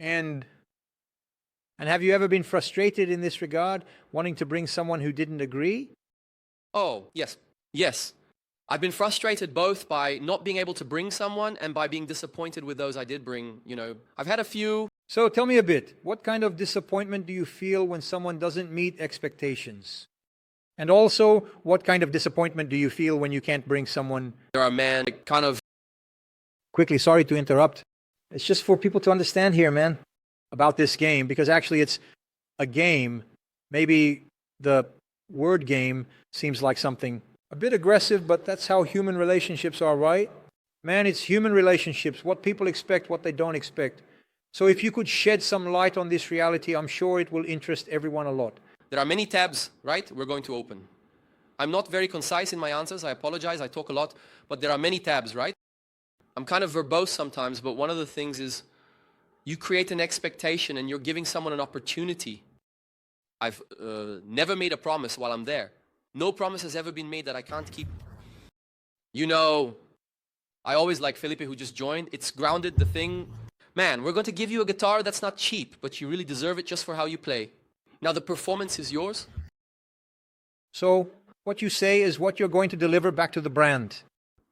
And have you ever been frustrated in this regard, wanting to bring someone who didn't agree? Oh, yes. Yes. I've been frustrated both by not being able to bring someone and by being disappointed with those I did bring. I've had a few. So tell me a bit, what kind of disappointment do you feel when someone doesn't meet expectations? And also, what kind of disappointment do you feel when you can't bring someone? There are men kind of... Quickly, sorry to interrupt. It's just for people to understand here, man, about this game, because actually it's a game. Maybe the word game seems like something a bit aggressive, but that's how human relationships are, right? Man, it's human relationships, what people expect, what they don't expect. So if you could shed some light on this reality, I'm sure it will interest everyone a lot. There are many tabs, right, we're going to open. I'm not very concise in my answers, I apologize, I talk a lot, but there are many tabs, right? I'm kind of verbose sometimes, but one of the things is you create an expectation and you're giving someone an opportunity. I've never made a promise while I'm there. No promise has ever been made that I can't keep. I always like Felipe, who just joined. It's grounded, the thing. Man, we're going to give you a guitar that's not cheap, but you really deserve it just for how you play. Now the performance is yours. So what you say is what you're going to deliver back to the brand.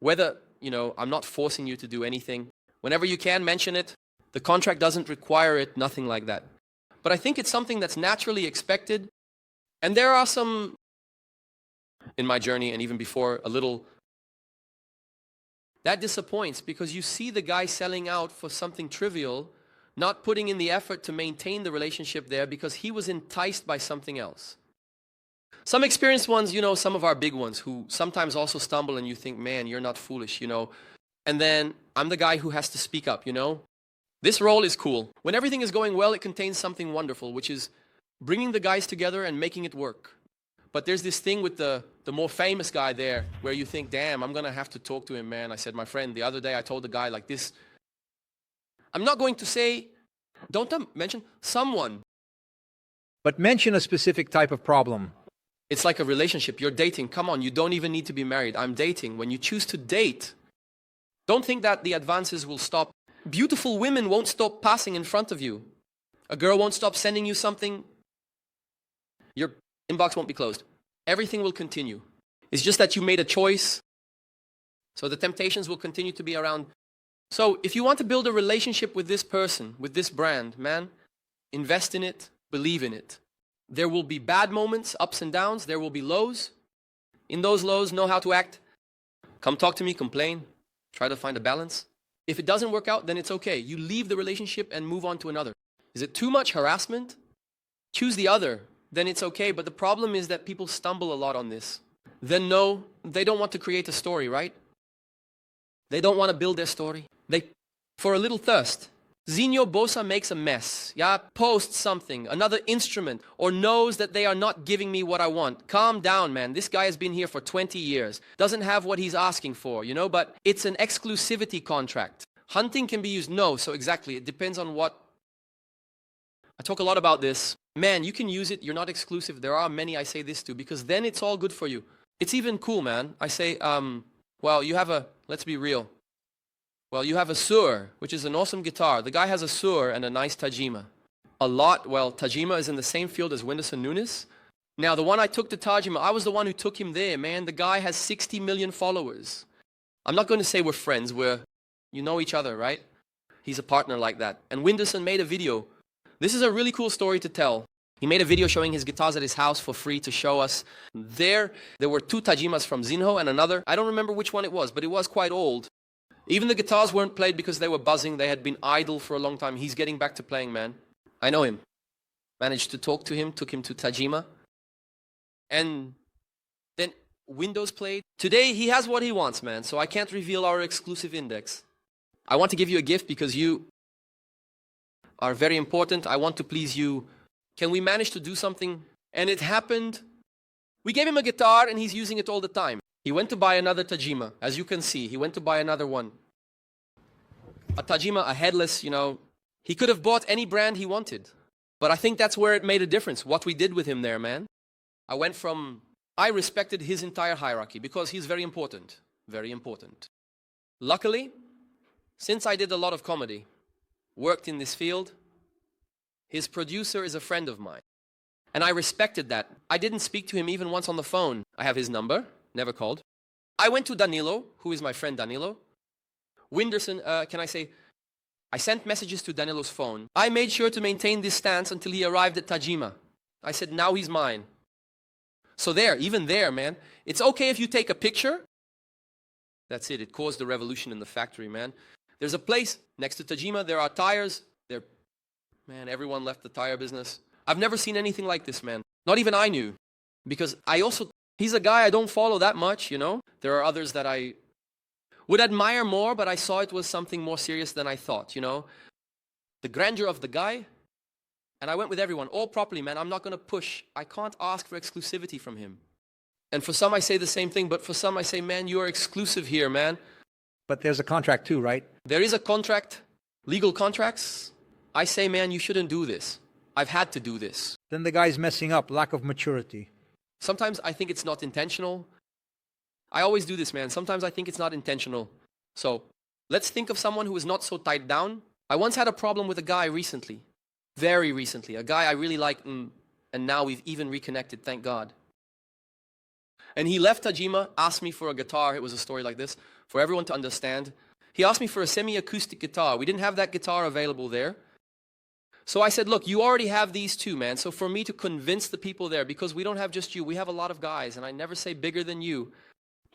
Whether, I'm not forcing you to do anything. Whenever you can, mention it. The contract doesn't require it, nothing like that. But I think it's something that's naturally expected. And there are some, in my journey and even before, a little, that disappoints because you see the guy selling out for something trivial, not putting in the effort to maintain the relationship there because he was enticed by something else. Some experienced ones, some of our big ones who sometimes also stumble and you think, man, you're not foolish, And then I'm the guy who has to speak up, This role is cool. When everything is going well, it contains something wonderful, which is bringing the guys together and making it work. But there's this thing with the more famous guy there where you think, damn, I'm going to have to talk to him, man. I said, my friend, the other day I told the guy like this. I'm not going to say, don't mention someone. But mention a specific type of problem. It's like a relationship. You're dating. Come on, you don't even need to be married. I'm dating. When you choose to date, don't think that the advances will stop. Beautiful women won't stop passing in front of you. A girl won't stop sending you something. Your inbox won't be closed. Everything will continue. It's just that you made a choice. So the temptations will continue to be around. So if you want to build a relationship with this person, with this brand, man, invest in it, believe in it. There will be bad moments, ups and downs. There will be lows. In those lows, know how to act. Come talk to me, complain. Try to find a balance. If it doesn't work out, then it's okay. You leave the relationship and move on to another. Is it too much harassment? Choose the other. Then it's okay. But the problem is that people stumble a lot on this. Then no, they don't want to create a story, right? They don't want to build their story. For a little thirst. Zinho Bossa makes a mess, posts something, another instrument, or knows that they are not giving me what I want. Calm down, man. This guy has been here for 20 years. Doesn't have what he's asking for, but it's an exclusivity contract. Hunting can be used. No, so exactly. It depends on what. I talk a lot about this. Man, you can use it. You're not exclusive. There are many I say this to because then it's all good for you. It's even cool, man. I say, well, let's be real. Well, you have a Sur, which is an awesome guitar. The guy has a Sur and a nice Tajima. Tajima is in the same field as Whindersson Nunes. Now, the one I took to Tajima, I was the one who took him there, man. The guy has 60 million followers. I'm not going to say we're friends. You know each other, right? He's a partner like that. And Whindersson made a video. This is a really cool story to tell. He made a video showing his guitars at his house for free to show us. There were two Tajimas from Zinho and another. I don't remember which one it was, but it was quite old. Even the guitars weren't played because they were buzzing. They had been idle for a long time. He's getting back to playing, man. I know him. Managed to talk to him, took him to Tajima. And then Windows played. Today, he has what he wants, man. So I can't reveal our exclusive index. I want to give you a gift because you are very important. I want to please you. Can we manage to do something? And it happened. We gave him a guitar and he's using it all the time. He went to buy another Tajima. As you can see, he went to buy another one. A Tajima, a headless, He could have bought any brand he wanted. But I think that's where it made a difference, what we did with him there, man. I respected his entire hierarchy because he's very important. Very important. Luckily, since I did a lot of comedy, worked in this field, His producer is a friend of mine. And I respected that. I didn't speak to him even once on the phone. I have his number, never called. I went to Danilo, who is my friend Danilo. Winderson, I sent messages to Danilo's phone. I made sure to maintain this stance until he arrived at Tajima. I said, now he's mine. So even there, man, it's okay if you take a picture. That's it. It caused a revolution in the factory, man. There's a place next to Tajima. There are tires. Man, everyone left the tire business. I've never seen anything like this, man. Not even I knew. Because he's a guy I don't follow that much, you know. There are others that I would admire more, but I saw it was something more serious than I thought, you know. The grandeur of the guy. And I went with everyone, all properly, man. I'm not going to push. I can't ask for exclusivity from him. And for some, I say the same thing, but for some, I say, man, you are exclusive here, man. But there's a contract too, right? There is a contract, legal contracts. I say, man, you shouldn't do this. I've had to do this. Then the guy's messing up, lack of maturity. Sometimes I think it's not intentional. I always do this, man. Sometimes I think it's not intentional. So let's think of someone who is not so tied down. I once had a problem with a guy recently, very recently, a guy I really liked, and now we've even reconnected, thank God. And he left Tajima, asked me for a guitar. It was a story like this, for everyone to understand. He asked me for a semi-acoustic guitar. We didn't have that guitar available there. So I said, look, you already have these two, man. So for me to convince the people there, because we don't have just you, we have a lot of guys, and I never say bigger than you.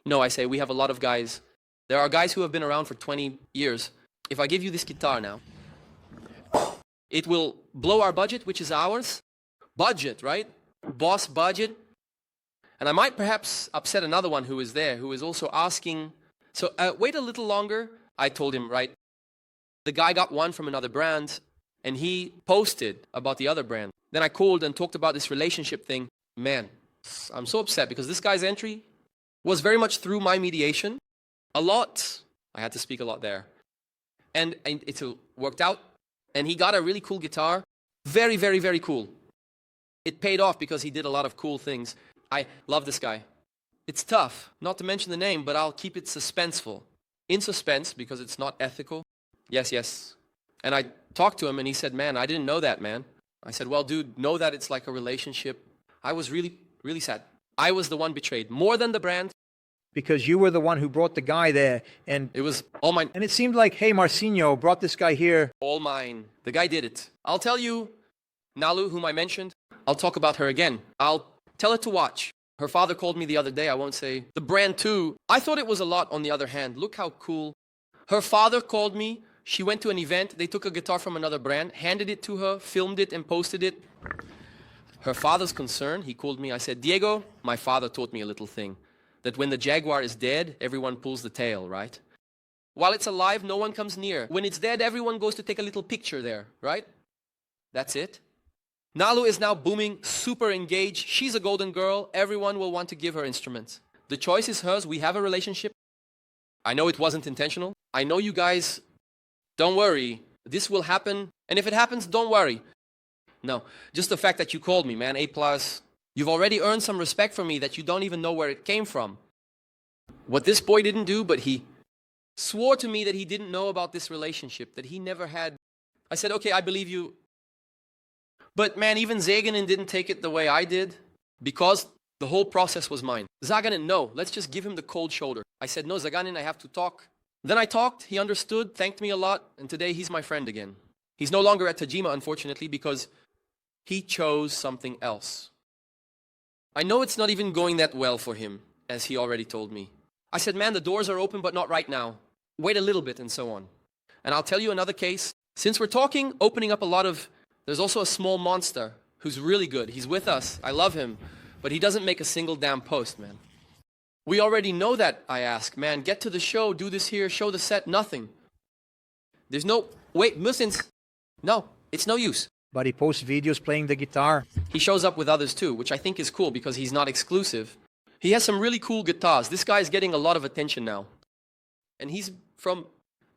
No, I say we have a lot of guys. There are guys who have been around for 20 years. If I give you this guitar now, it will blow our budget, which is ours. Budget, right? Boss budget. And I might perhaps upset another one who is there, who is also asking. So wait a little longer. I told him, right? The guy got one from another brand, and he posted about the other brand. Then I called and talked about this relationship thing. Man, I'm so upset because this guy's entry was very much through my mediation. A lot. I had to speak a lot there. And it worked out. And he got a really cool guitar. Very, very, very cool. It paid off because he did a lot of cool things. I love this guy. It's tough, not to mention the name, but I'll keep it suspenseful. In suspense, because it's not ethical. Yes, yes. And I talked to him and he said, man, I didn't know that, man. I said, well, dude, know that it's like a relationship. I was really, really sad. I was the one betrayed, more than the brand. Because you were the one who brought the guy there, and it was all mine. And it seemed like, hey, Marcinho brought this guy here. All mine. The guy did it. I'll tell you, Nalu, whom I mentioned, I'll talk about her again. I'll tell her to watch. Her father called me the other day. I won't say the brand too. I thought it was a lot on the other hand. Look how cool. Her father called me. She went to an event. They took a guitar from another brand, handed it to her, filmed it and posted it. Her father's concerned. He called me. I said, Diego, my father taught me a little thing. That when the jaguar is dead, everyone pulls the tail, right? While it's alive, no one comes near. When it's dead, everyone goes to take a little picture there, right? That's it. Nalu is now booming, super engaged. She's a golden girl. Everyone will want to give her instruments. The choice is hers. We have a relationship. I know it wasn't intentional. I know you guys, don't worry. This will happen. And if it happens, don't worry. No, just the fact that you called me, man, A+. You've already earned some respect from me that you don't even know where it came from. What this boy didn't do, but he swore to me that he didn't know about this relationship, that he never had. I said, okay, I believe you. But man, even Zaganin didn't take it the way I did because the whole process was mine. Zaganin, no, let's just give him the cold shoulder. I said, no, Zaganin, I have to talk. Then I talked, he understood, thanked me a lot, and today he's my friend again. He's no longer at Tajima, unfortunately, because he chose something else. I know it's not even going that well for him, as he already told me. I said, man, the doors are open, but not right now. Wait a little bit, and so on. And I'll tell you another case. Since we're talking, opening up a lot of... There's also a small monster who's really good. He's with us. I love him. But he doesn't make a single damn post, man. We already know that, I ask. Man, get to the show, do this here, show the set, nothing. There's no... Wait, Musins. No, it's no use. But he posts videos playing the guitar. He shows up with others too, which I think is cool because he's not exclusive. He has some really cool guitars. This guy is getting a lot of attention now. And he's from...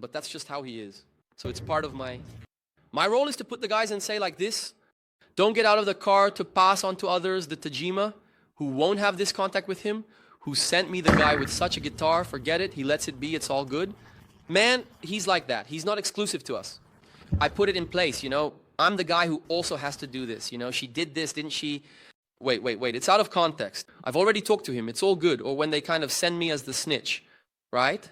But that's just how he is. So it's part of my... My role is to put the guys and say like this. Don't get out of the car to pass on to others the Tajima who won't have this contact with him, who sent me the guy with such a guitar. Forget it. He lets it be. It's all good. Man, he's like that. He's not exclusive to us. I put it in place, you know. I'm the guy who also has to do this. You know, she did this, didn't she? Wait. It's out of context. I've already talked to him. It's all good. Or when they kind of send me as the snitch, right?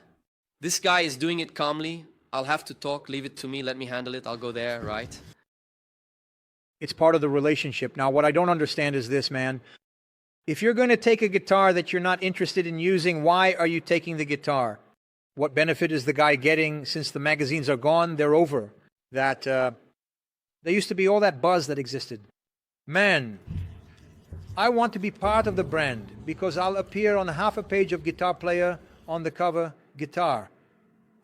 This guy is doing it calmly. I'll have to talk. Leave it to me. Let me handle it. I'll go there, right? It's part of the relationship. Now, what I don't understand is this, man. If you're going to take a guitar that you're not interested in using, why are you taking the guitar? What benefit is the guy getting? Since the magazines are gone, they're over. That there used to be all that buzz that existed. Man, I want to be part of the brand because I'll appear on half a page of Guitar Player on the cover, guitar.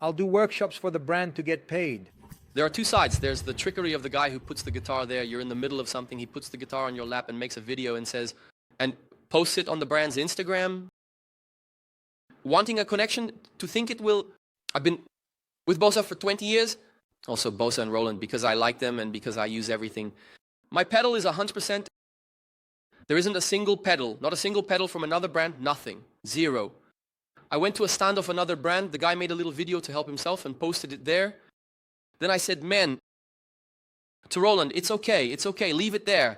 I'll do workshops for the brand to get paid. There are two sides. There's the trickery of the guy who puts the guitar there. You're in the middle of something. He puts the guitar on your lap and makes a video and says, and posts it on the brand's Instagram. Wanting a connection to think it will. I've been with Bosa for 20 years. Also Bosa and Roland because I like them and because I use everything. My pedal is 100%. There isn't a single pedal, not a single pedal from another brand, nothing, zero. I went to a stand of another brand. The guy made a little video to help himself and posted it there. Then I said, man, to Roland, it's okay, leave it there.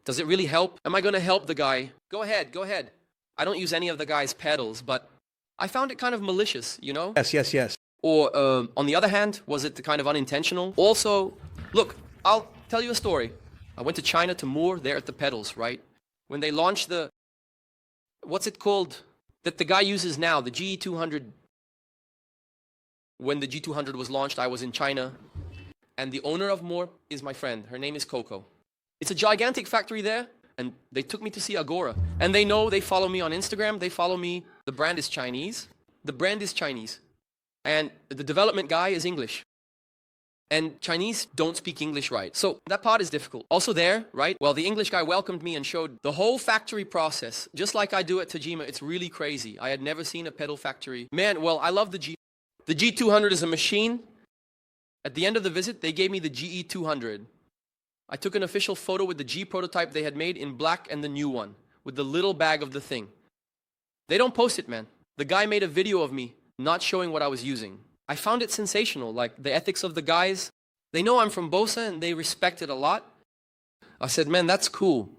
Does it really help? Am I going to help the guy? Go ahead. I don't use any of the guy's pedals, but I found it kind of malicious, you know? Yes. Or on the other hand, was it kind of unintentional? Also, look, I'll tell you a story. I went to China to Moore there at the pedals, right? When they launched the, what's it called? That the guy uses now, the GE200. When the G200 was launched, I was in China. And the owner of Moore is my friend. Her name is Coco. It's a gigantic factory there. And they took me to see Agora. And they know, they follow me on Instagram. They follow me. The brand is Chinese. And the development guy is English. And Chinese don't speak English right. So that part is difficult. Also there, right? Well, the English guy welcomed me and showed the whole factory process. Just like I do at Tajima. It's really crazy. I had never seen a pedal factory. Man, well, I love the G. The G200 is a machine. At the end of the visit, they gave me the GE200. I took an official photo with the G prototype they had made in black and the new one, with the little bag of the thing. They don't post it, man. The guy made a video of me not showing what I was using. I found it sensational, like the ethics of the guys. They know I'm from Bosa and they respect it a lot. I said, man, that's cool.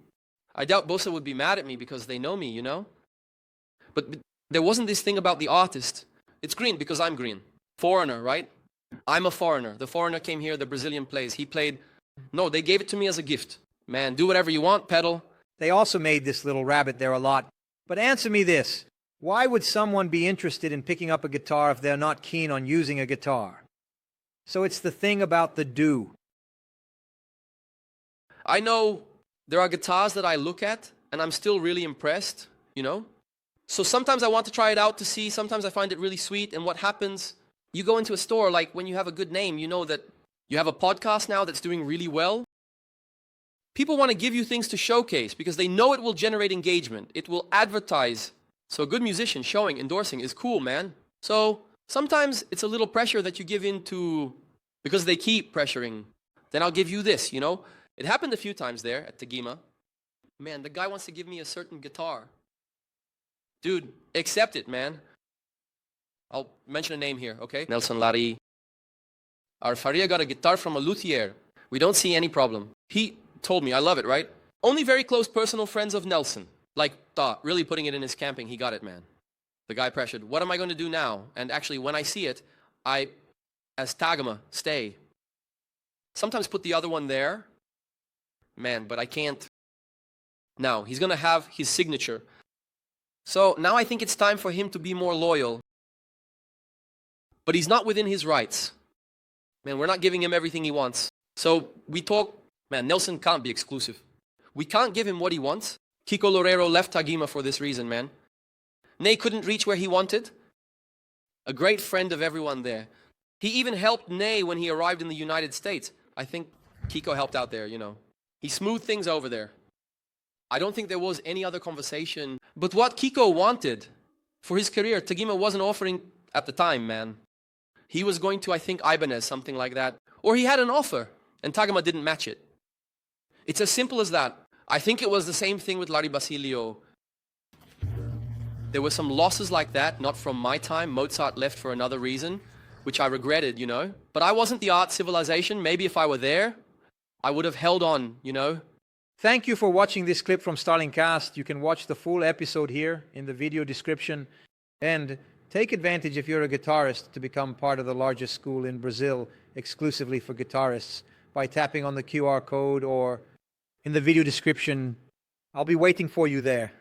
I doubt Bosa would be mad at me because they know me, you know? But there wasn't this thing about the artist. It's green because I'm green. Foreigner, right? I'm a foreigner. The foreigner came here, the Brazilian plays. He played. No, they gave it to me as a gift. Man, do whatever you want, pedal. They also made this little rabbit there a lot. But answer me this. Why would someone be interested in picking up a guitar if they're not keen on using a guitar? So it's the thing about the do. I know there are guitars that I look at and I'm still really impressed, you know? So sometimes I want to try it out to see. Sometimes I find it really sweet. And what happens, you go into a store, like when you have a good name, you know that you have a podcast now that's doing really well. People want to give you things to showcase because they know it will generate engagement. It will advertise. So a good musician showing, endorsing is cool, man. So sometimes it's a little pressure that you give into because they keep pressuring. Then I'll give you this, you know. It happened a few times there at Tagima. Man, the guy wants to give me a certain guitar. Dude, accept it, man. I'll mention a name here, okay? Nelson Lari. Our Faria got a guitar from a luthier. We don't see any problem. He told me, I love it, right? Only very close personal friends of Nelson. Like, really putting it in his camping. He got it, man. The guy pressured. What am I going to do now? And actually, when I see it, I, as Tagima, stay. Sometimes put the other one there. Man, but I can't. Now, he's going to have his signature. So now I think it's time for him to be more loyal. But he's not within his rights. Man, we're not giving him everything he wants. So we talk, man, Nelson can't be exclusive. We can't give him what he wants. Kiko Loureiro left Tagima for this reason, man. Ney couldn't reach where he wanted. A great friend of everyone there. He even helped Ney when he arrived in the United States. I think Kiko helped out there, you know. He smoothed things over there. I don't think there was any other conversation. But what Kiko wanted for his career, Tagima wasn't offering at the time, man. He was going to, I think, Ibanez, something like that. Or he had an offer, and Tagima didn't match it. It's as simple as that. I think it was the same thing with Larry Basilio. There were some losses like that, not from my time. Mozart left for another reason, which I regretted, you know. But I wasn't the art civilization. Maybe if I were there, I would have held on, you know? Thank you for watching this clip from Starling Cast. You can watch the full episode here in the video description. And take advantage, if you're a guitarist, to become part of the largest school in Brazil exclusively for guitarists by tapping on the QR code or in the video description. I'll be waiting for you there.